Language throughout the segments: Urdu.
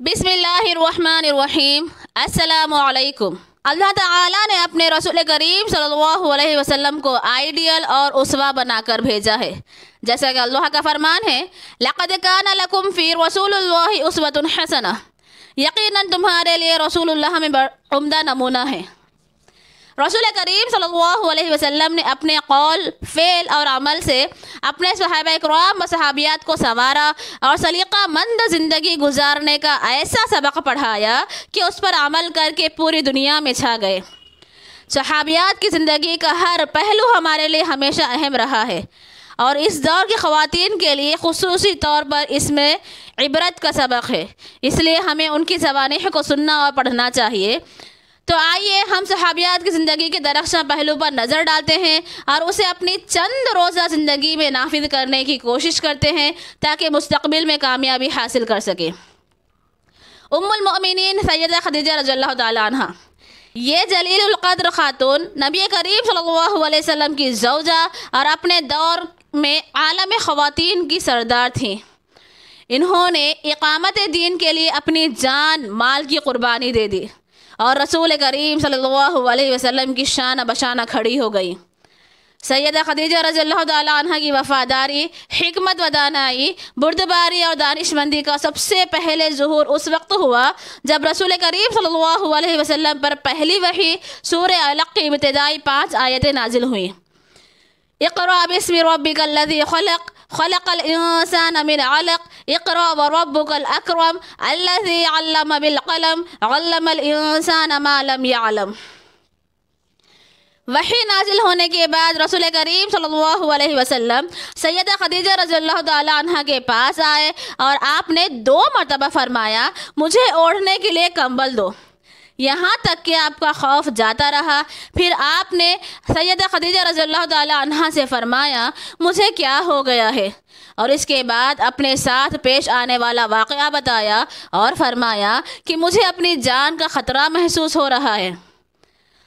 بسم اللہ الرحمن الرحیم۔ السلام علیکم۔ اللہ تعالیٰ نے اپنے رسول کریم صلی اللہ علیہ وسلم کو آئیڈیل اور اسوہ بنا کر بھیجا ہے، جیسا کہ اللہ کا فرمان ہے لَقَدْ كَانَ لَكُمْ فِي رَسُولِ اللَّهِ أُسْوَةٌ حَسَنَةٌ، یقیناً تمہارے لیے رسول اللہ میں عمدہ نمونہ ہے۔ رسول کریم صلی اللہ علیہ وسلم نے اپنے قول، فعل اور عمل سے اپنے صحابہ کرام و صحابیات کو سنوارا اور سلیقہ مند زندگی گزارنے کا ایسا سبق پڑھایا کہ اس پر عمل کر کے پوری دنیا میں چھا گئے۔ صحابیات کی زندگی کا ہر پہلو ہمارے لیے ہمیشہ اہم رہا ہے، اور اس دور کی خواتین کے لیے خصوصی طور پر اس میں عبرت کا سبق ہے، اس لیے ہمیں ان کی سوانح کو سننا اور پڑھنا چاہیے۔ تو آئیے ہم صحابیات کی زندگی کے درخشاں پہلو پر نظر ڈالتے ہیں اور اسے اپنی چند روزہ زندگی میں نافذ کرنے کی کوشش کرتے ہیں تاکہ مستقبل میں کامیابی حاصل کر سکیں۔ ام المؤمنین سیدہ خدیجہ رضی اللہ تعالی عنہ، یہ جلیل القدر خاتون نبی کریم صلی اللہ علیہ وسلم کی زوجہ اور اپنے دور میں عالم خواتین کی سردار تھیں۔ انہوں نے اقامت دین کے لیے اپنی جان مال کی قربانی دے دی اور رسول کریم صلی اللہ علیہ وسلم کی شان بشانہ کھڑی ہو گئی۔ سیدہ خدیجہ رضی اللہ تعالی عنہ کی وفاداری، حکمت و دانائی، بردباری اور دانش مندی کا سب سے پہلے ظہور اس وقت ہوا جب رسول کریم صلی اللہ علیہ وسلم پر پہلی وحی سورہ علق کی ابتدائی 5 آیتیں نازل ہوئیں۔ اقرأ باسم ربک الذی خلق خلق الانسان من علق اقرأ وربک الاکرم الذی علم بالقلم علم الانسان ما لم يعلم۔ وحی نازل ہونے کے بعد رسول کریم صلی اللہ علیہ وسلم سیدہ خدیجہ رضی اللہ تعالی عنہ کے پاس آئے اور آپ نے 2 مرتبہ فرمایا مجھے اوڑھنے کے لیے کمبل دو، یہاں تک کہ آپ کا خوف جاتا رہا۔ پھر آپ نے سیدہ خدیجہ رضی اللہ تعالی عنہ سے فرمایا مجھے کیا ہو گیا ہے، اور اس کے بعد اپنے ساتھ پیش آنے والا واقعہ بتایا اور فرمایا کہ مجھے اپنی جان کا خطرہ محسوس ہو رہا ہے۔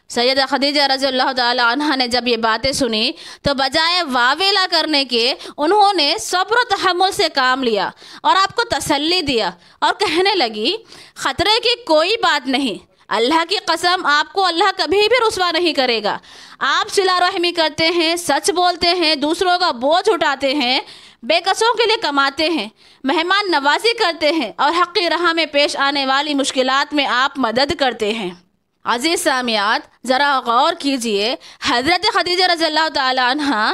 سیدہ خدیجہ رضی اللہ تعالی عنہ نے جب یہ باتیں سنی تو بجائے واویلا کرنے کے انہوں نے صبر و تحمل سے کام لیا اور آپ کو تسلی دیا اور کہنے لگی خطرے کی کوئی بات نہیں، اللہ کی قسم آپ کو اللہ کبھی بھی رسوا نہیں کرے گا۔ آپ صلہ رحمی کرتے ہیں، سچ بولتے ہیں، دوسروں کا بوجھ اٹھاتے ہیں، بے کسوں کے لیے کماتے ہیں، مہمان نوازی کرتے ہیں اور حق کی راہ میں پیش آنے والی مشکلات میں آپ مدد کرتے ہیں۔ عزیز سامعات، ذرا غور کیجئے، حضرت خدیجہ رضی اللہ تعالی عنہ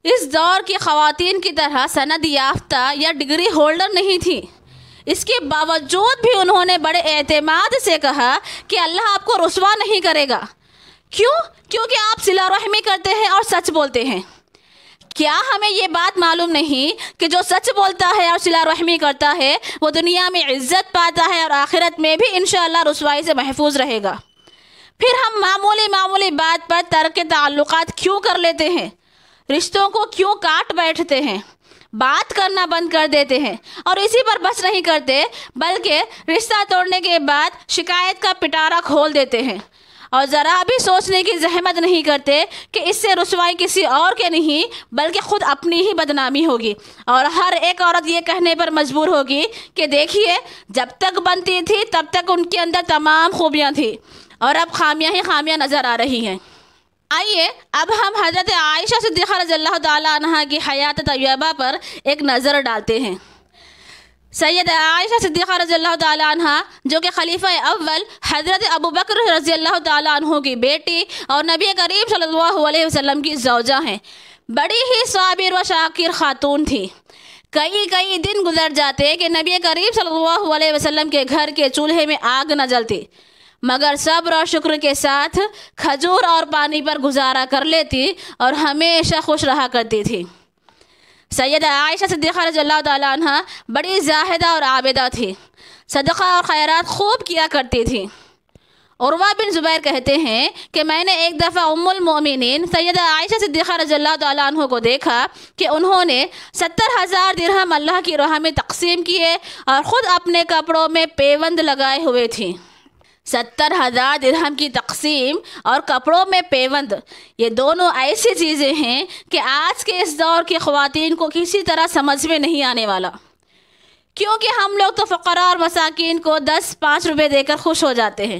اس دور کی خواتین کی طرح سند یافتہ یا ڈگری ہولڈر نہیں تھی، اس کے باوجود بھی انہوں نے بڑے اعتماد سے کہا کہ اللہ آپ کو رسوا نہیں کرے گا۔ کیوں؟ کیونکہ آپ صلہ رحمی کرتے ہیں اور سچ بولتے ہیں۔ کیا ہمیں یہ بات معلوم نہیں کہ جو سچ بولتا ہے اور صلہ رحمی کرتا ہے وہ دنیا میں عزت پاتا ہے اور آخرت میں بھی انشاءاللہ رسوائی سے محفوظ رہے گا؟ پھر ہم معمولی بات پر ترک تعلقات کیوں کر لیتے ہیں؟ رشتوں کو کیوں کاٹ بیٹھتے ہیں؟ بات کرنا بند کر دیتے ہیں اور اسی پر بس نہیں کرتے بلکہ رشتہ توڑنے کے بعد شکایت کا پٹارا کھول دیتے ہیں اور ذرا بھی سوچنے کی زحمت نہیں کرتے کہ اس سے رسوائی کسی اور کے نہیں بلکہ خود اپنی ہی بدنامی ہوگی، اور ہر ایک عورت یہ کہنے پر مجبور ہوگی کہ دیکھیے جب تک بنتی تھی تب تک ان کے اندر تمام خوبیاں تھیں اور اب خامیاں ہی خامیاں نظر آ رہی ہیں۔ آئیے اب ہم حضرت عائشہ صدیقہ رضی اللہ تعالی عنہ کی حیات طیبہ پر ایک نظر ڈالتے ہیں۔ سیدہ عائشہ صدیقہ رضی اللہ تعالی عنہ جو کہ خلیفہ اول حضرت ابوبکر رضی اللہ تعالی عنہ کی بیٹی اور نبی کریم صلی اللہ علیہ وسلم کی زوجہ ہیں، بڑی ہی صابر و شاکر خاتون تھی۔ کئی دن گزر جاتے کہ نبی کریم صلی اللہ علیہ وسلم کے گھر کے چولہے میں آگ نہ جلتی، مگر صبر اور شکر کے ساتھ کھجور اور پانی پر گزارا کر لیتی اور ہمیشہ خوش رہا کرتی تھی۔ سیدہ عائشہ صدیقہ رضی اللہ تعالی عنہ بڑی زاہدہ اور عابدہ تھی، صدقہ اور خیرات خوب کیا کرتی تھی۔ عروہ بن زبیر کہتے ہیں کہ میں نے ایک دفعہ ام المؤمنین سیدہ عائشہ صدیقہ رضی اللہ تعالی عنہ کو دیکھا کہ انہوں نے 70,000 درہم اللہ کی راہ میں تقسیم کیے اور خود اپنے کپڑوں میں پیوند لگائے ہوئے تھیں۔ 70,000 درہم کی تقسیم اور کپڑوں میں پیوند، یہ دونوں ایسی چیزیں ہیں کہ آج کے اس دور کی خواتین کو کسی طرح سمجھ میں نہیں آنے والا، کیونکہ ہم لوگ تو فقراء اور مساکین کو 10-5 روپے دے کر خوش ہو جاتے ہیں،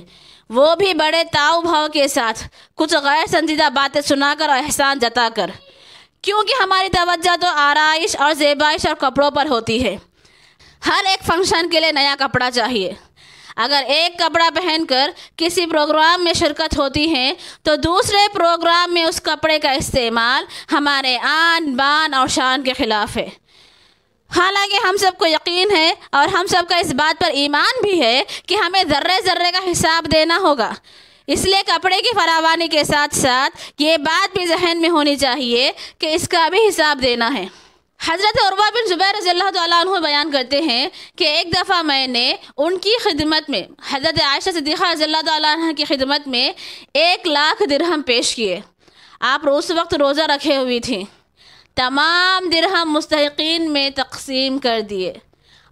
وہ بھی بڑے تاؤ بھاؤ کے ساتھ، کچھ غیر سنجیدہ باتیں سنا کر اور احسان جتا کر، کیونکہ ہماری توجہ تو آرائش اور زیبائش اور کپڑوں پر ہوتی ہے۔ ہر ایک فنکشن کے لیے نیا کپڑا چاہیے۔ اگر ایک کپڑا پہن کر کسی پروگرام میں شرکت ہوتی ہے تو دوسرے پروگرام میں اس کپڑے کا استعمال ہمارے آن بان اور شان کے خلاف ہے۔ حالانکہ ہم سب کو یقین ہے اور ہم سب کا اس بات پر ایمان بھی ہے کہ ہمیں ذرے ذرے کا حساب دینا ہوگا، اس لیے کپڑے کی فراوانی کے ساتھ ساتھ یہ بات بھی ذہن میں ہونی چاہیے کہ اس کا بھی حساب دینا ہے۔ حضرت عروہ بن زبیر رضی اللہ تعالیٰ عنہ بیان کرتے ہیں کہ ایک دفعہ میں نے ان کی خدمت میں، حضرت عائشہ صدیقہ رضی اللہ تعالیٰ عنہ کی خدمت میں 1,00,000 درہم پیش کیے۔ آپ اس وقت روزہ رکھے ہوئی تھیں۔ تمام درہم مستحقین میں تقسیم کر دیے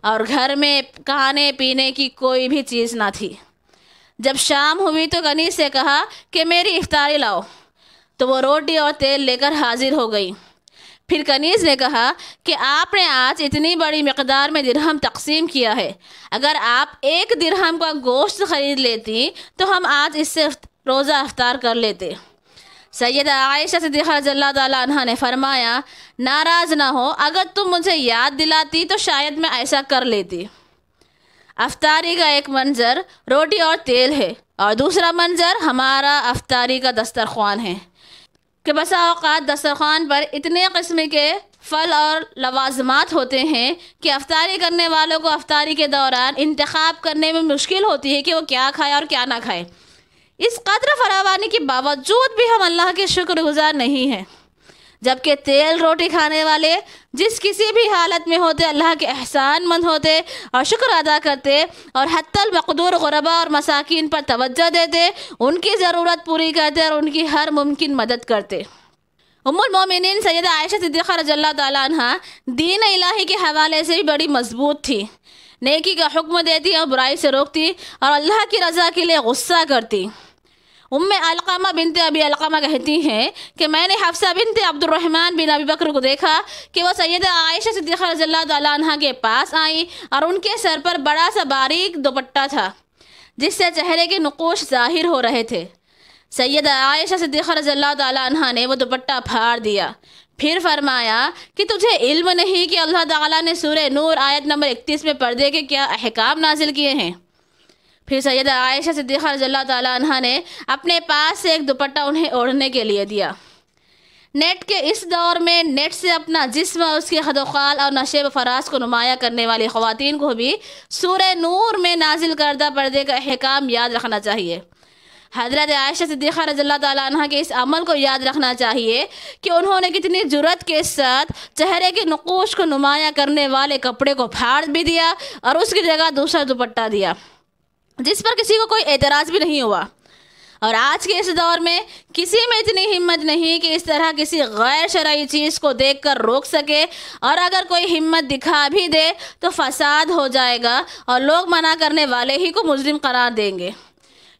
اور گھر میں کھانے پینے کی کوئی بھی چیز نہ تھی۔ جب شام ہوئی تو کنیز سے کہا کہ میری افطاری لاؤ، تو وہ روٹی اور تیل لے کر حاضر ہو گئی۔ پھر کنیز نے کہا کہ آپ نے آج اتنی بڑی مقدار میں درہم تقسیم کیا ہے، اگر آپ 1 درہم کا گوشت خرید لیتی تو ہم آج اس سے روزہ افطار کر لیتے۔ سیدہ عائشہ صدیقہ رضی اللہ تعالیٰ عنہ نے فرمایا، ناراض نہ ہو، اگر تم مجھے یاد دلاتی تو شاید میں ایسا کر لیتی۔ افطاری کا ایک منظر روٹی اور تیل ہے اور دوسرا منظر ہمارا افطاری کا دسترخوان ہے کہ بسا اوقات دسترخوان پر اتنے قسم کے پھل اور لوازمات ہوتے ہیں کہ افطاری کرنے والوں کو افطاری کے دوران انتخاب کرنے میں مشکل ہوتی ہے کہ وہ کیا کھائے اور کیا نہ کھائے۔ اس قدر فراوانی کے باوجود بھی ہم اللہ کے شکر گزار نہیں ہیں، جبکہ تیل روٹی کھانے والے جس کسی بھی حالت میں ہوتے اللہ کے احسان مند ہوتے اور شکر ادا کرتے اور حتی المقدور غرباء اور مساکین پر توجہ دیتے، ان کی ضرورت پوری کرتے اور ان کی ہر ممکن مدد کرتے۔ ام المومنین سیدہ عائشہ صدیقہ رضی اللہ تعالیٰ عنہ دین الہی کے حوالے سے بھی بڑی مضبوط تھی، نیکی کا حکم دیتی اور برائی سے روکتی اور اللہ کی رضا کے لیے غصہ کرتی۔ ام علقمہ بنت ابی علقمہ کہتی ہیں کہ میں نے حفصہ بنت عبد الرحمن بن ابی بکر کو دیکھا کہ وہ سیدہ عائشہ صدیقہ رضی اللہ تعالیٰ عنہ کے پاس آئیں اور ان کے سر پر بڑا سا باریک دوپٹہ تھا جس سے چہرے کے نقوش ظاہر ہو رہے تھے۔ سیدہ عائشہ صدیقہ رضی اللہ تعالیٰ عنہ نے وہ دوپٹہ پھاڑ دیا، پھر فرمایا کہ تجھے علم نہیں کہ اللہ تعالیٰ نے سورہ نور آیت نمبر 31 میں پردے کے کیا احکام نازل کیے ہیں؟ پھر سیدہ عائشہ صدیقہ رضی اللہ تعالیٰ عنہ نے اپنے پاس سے ایک دوپٹہ انہیں اوڑھنے کے لیے دیا۔ نیٹ کے اس دور میں نیٹ سے اپنا جسم اور اس کے خد و خال اور نشیب و فراز کو نمایاں کرنے والی خواتین کو بھی سورہ نور میں نازل کردہ پردے کا احکام یاد رکھنا چاہیے۔ حضرت عائشہ صدیقہ رضی اللہ تعالیٰ عنہ کے اس عمل کو یاد رکھنا چاہیے کہ انہوں نے کتنی جرأت کے ساتھ چہرے کے نقوش کو نمایاں کرنے والے کپڑے کو پھاڑ بھی دیا اور اس کی جگہ دوسرا دوپٹہ دیا جس پر کسی کو کوئی اعتراض بھی نہیں ہوا۔ اور آج کے اس دور میں کسی میں اتنی ہمت نہیں کہ اس طرح کسی غیر شرعی چیز کو دیکھ کر روک سکے، اور اگر کوئی ہمت دکھا بھی دے تو فساد ہو جائے گا اور لوگ منع کرنے والے ہی کو مجرم قرار دیں گے۔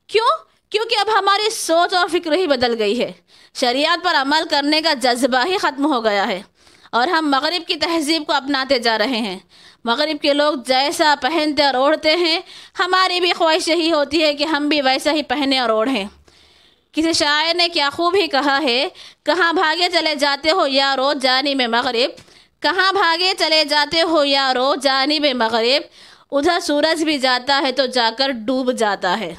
کیونکہ اب ہماری سوچ اور فکر ہی بدل گئی ہے، شریعت پر عمل کرنے کا جذبہ ہی ختم ہو گیا ہے اور ہم مغرب کی تہذیب کو اپناتے جا رہے ہیں۔ مغرب کے لوگ جیسا پہنتے اور اوڑھتے ہیں، ہماری بھی خواہش یہی ہوتی ہے کہ ہم بھی ویسا ہی پہنے اور اوڑھیں۔ کسی شاعر نے کیا خوب ہی کہا ہے، کہاں بھاگے چلے جاتے ہو یارو جانب مغرب، کہاں بھاگے چلے جاتے ہو یارو جانب مغرب، ادھر سورج بھی جاتا ہے تو جا کر ڈوب جاتا ہے۔